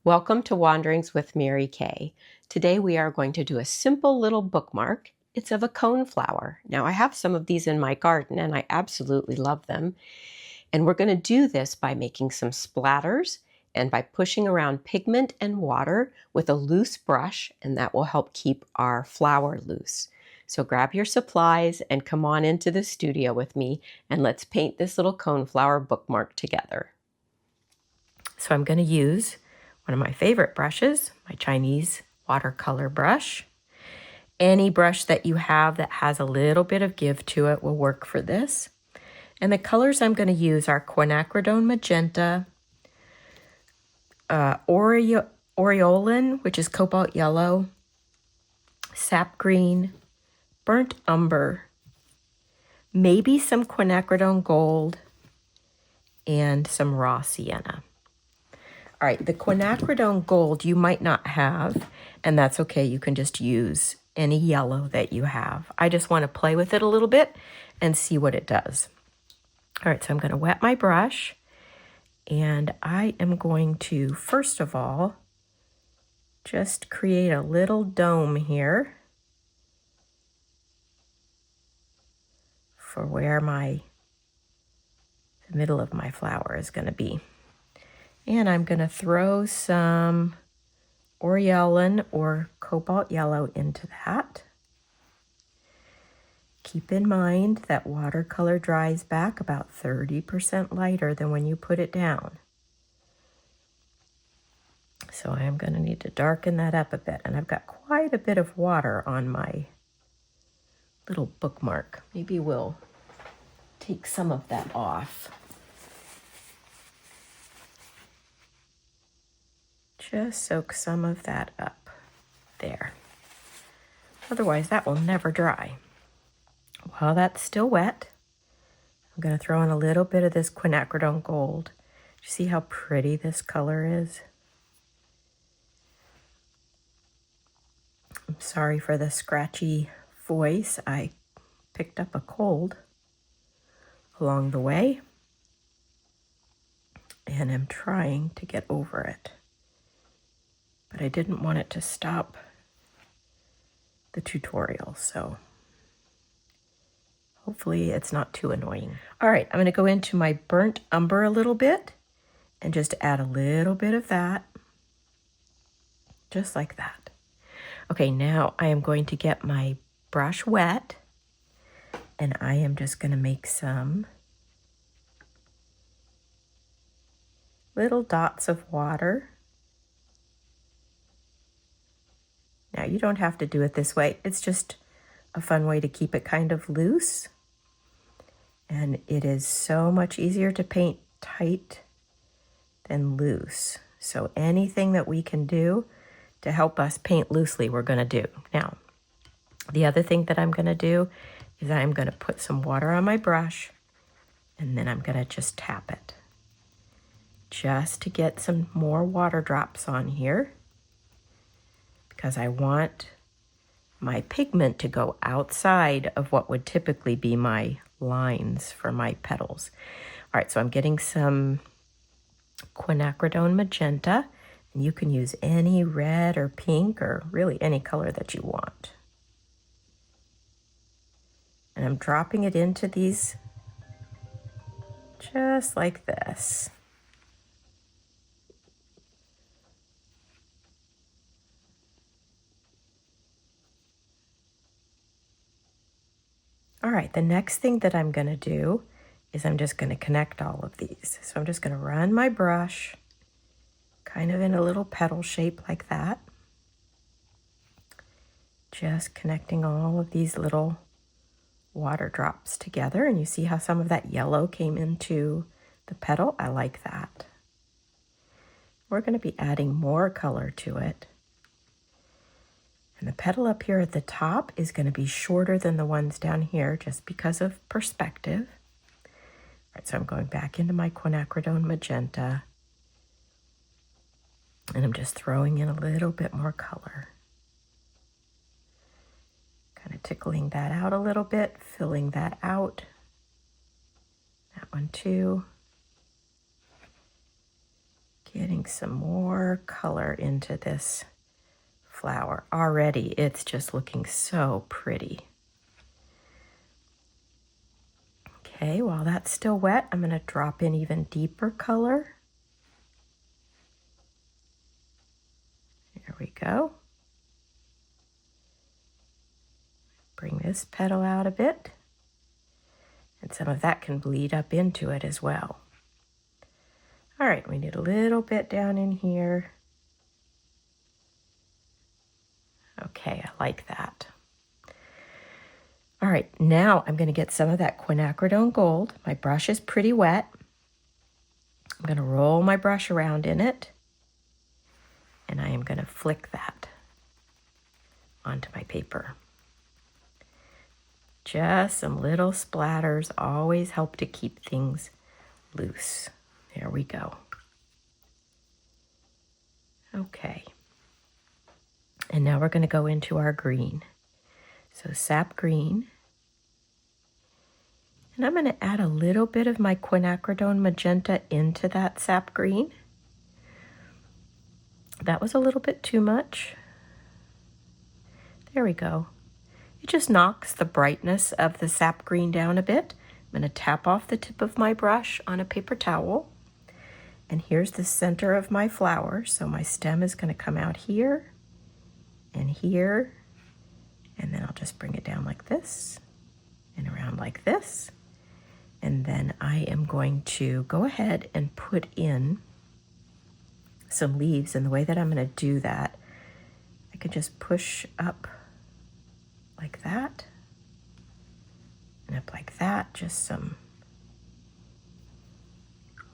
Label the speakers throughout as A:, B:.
A: Welcome to Wanderings with Mary Kay. Today we are going to do a simple little bookmark. It's of a coneflower. Now I have some of these in my garden and I absolutely love them. And we're going to do this by making some splatters and by pushing around pigment and water with a loose brush, and that will help keep our flower loose. So grab your supplies and come on into the studio with me and let's paint this little coneflower bookmark together. So I'm going to use one of my favorite brushes, my Chinese watercolor brush. Any brush that you have that has a little bit of give to it will work for this. And the colors I'm going to use are quinacridone magenta, aureolin, which is cobalt yellow, sap green, burnt umber, maybe some quinacridone gold, and some raw sienna. All right, the quinacridone gold you might not have, and that's okay. You can just use any yellow that you have. I just want to play with it a little bit and see what it does. All right, so I'm going to wet my brush, and I am going to, first of all, just create a little dome here for where the middle of my flower is going to be. And I'm going to throw some aureolin or cobalt yellow into that. Keep in mind that watercolor dries back about 30% lighter than when you put it down. So I am going to need to darken that up a bit. And I've got quite a bit of water on my little bookmark. Maybe we'll take some of that off. Just soak some of that up there. Otherwise, that will never dry. While that's still wet, I'm going to throw in a little bit of this quinacridone gold. You see how pretty this color is? I'm sorry for the scratchy voice. I picked up a cold along the way, and I'm trying to get over it. But I didn't want it to stop the tutorial, so hopefully it's not too annoying. All right, I'm going to go into my burnt umber a little bit and just add a little bit of that, just like that. Okay, now I am going to get my brush wet, and I am just going to make some little dots of water. Now, you don't have to do it this way. It's just a fun way to keep it kind of loose. And it is so much easier to paint tight than loose. So anything that we can do to help us paint loosely, we're going to do. Now, the other thing that I'm going to do is I'm going to put some water on my brush, and then I'm going to just tap it just to get some more water drops on here, because I want my pigment to go outside of what would typically be my lines for my petals. All right, so I'm getting some quinacridone magenta, and you can use any red or pink or really any color that you want. And I'm dropping it into these just like this. All right, the next thing that I'm going to do is I'm just going to connect all of these. So I'm just going to run my brush kind of in a little petal shape like that. Just connecting all of these little water drops together. And you see how some of that yellow came into the petal? I like that. We're going to be adding more color to it. And the petal up here at the top is going to be shorter than the ones down here just because of perspective. All right, so I'm going back into my quinacridone magenta, and I'm just throwing in a little bit more color. Kind of tickling that out a little bit, filling that out. That one too. getting some more color into this flower. Already, it's just looking so pretty. Okay, while that's still wet, I'm going to drop in even deeper color. There we go. Bring this petal out a bit. And some of that can bleed up into it as well. All right, we need a little bit down in here. Okay, I like that. All right, now I'm going to get some of that quinacridone gold. My brush is pretty wet. I'm going to roll my brush around in it, and I am going to flick that onto my paper. Just some little splatters always help to keep things loose. There we go. Okay. And now we're going to go into our green. So sap green. And I'm going to add a little bit of my quinacridone magenta into that sap green. That was a little bit too much. There we go. It just knocks the brightness of the sap green down a bit. I'm going to tap off the tip of my brush on a paper towel. And here's the center of my flower. So my stem is going to come out here and here. And then I'll just bring it down like this and around like this. And then I am going to go ahead and put in some leaves. And the way that I'm going to do that, I can just push up like that and up like that, just some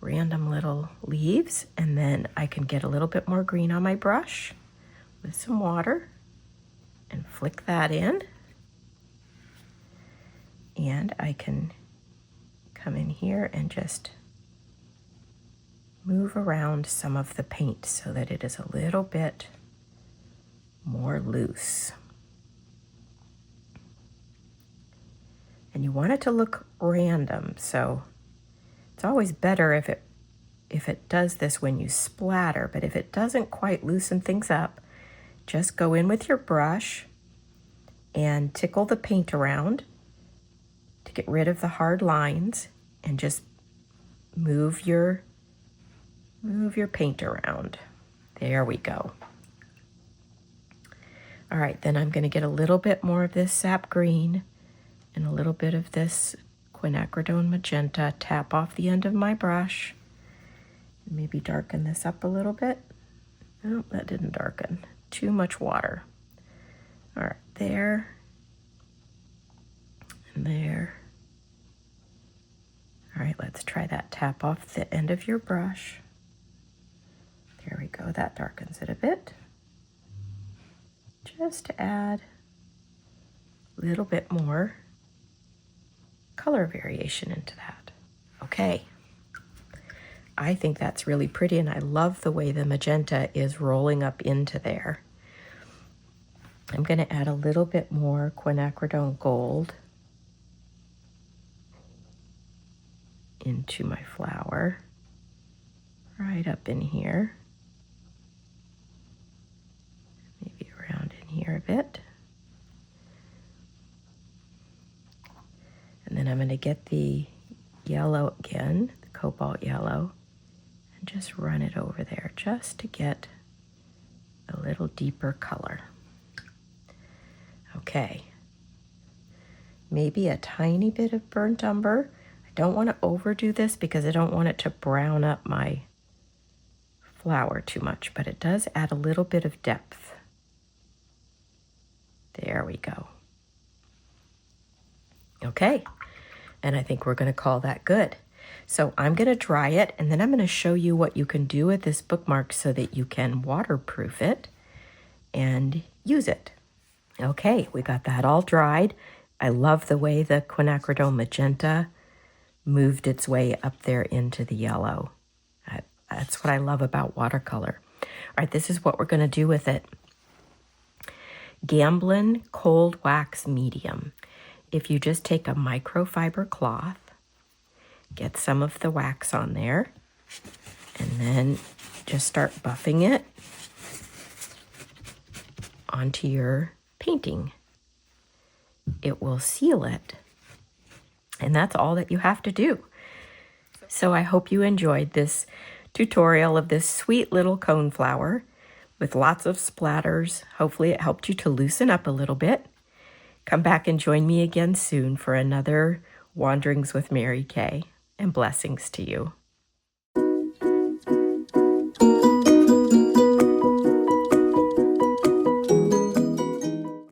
A: random little leaves. And then I can get a little bit more green on my brush with some water and flick that in. And I can come in here and just move around some of the paint so that it is a little bit more loose. And you want it to look random, so it's always better if it does this when you splatter, but if it doesn't quite loosen things up, just go in with your brush and tickle the paint around to get rid of the hard lines and just move your paint around. There we go. All right, then I'm going to get a little bit more of this sap green and a little bit of this quinacridone magenta, tap off the end of my brush, maybe darken this up a little bit. Oh, that didn't darken. Too much water. All right, there and there. All right, let's try that. Tap off the end of your brush. There we go, that darkens it a bit. Just to add a little bit more color variation into that. Okay, I think that's really pretty, and I love the way the magenta is rolling up into there. I'm going to add a little bit more quinacridone gold into my flower, right up in here, maybe around in here a bit. And then I'm going to get the yellow again, the cobalt yellow, and just run it over there just to get a little deeper color. Okay, maybe a tiny bit of burnt umber. I don't want to overdo this because I don't want it to brown up my flower too much, but it does add a little bit of depth. There we go. Okay, and I think we're going to call that good. So I'm going to dry it, and then I'm going to show you what you can do with this bookmark so that you can waterproof it and use it. Okay, we got that all dried. I love the way the quinacridone magenta moved its way up there into the yellow. That's what I love about watercolor. All right, this is what we're going to do with it. Gamblin Cold Wax Medium. If you just take a microfiber cloth, get some of the wax on there, and then just start buffing it onto your painting. It will seal it. And that's all that you have to do. So I hope you enjoyed this tutorial of this sweet little coneflower with lots of splatters. Hopefully it helped you to loosen up a little bit. Come back and join me again soon for another Wanderings with Mary Kay, and blessings to you.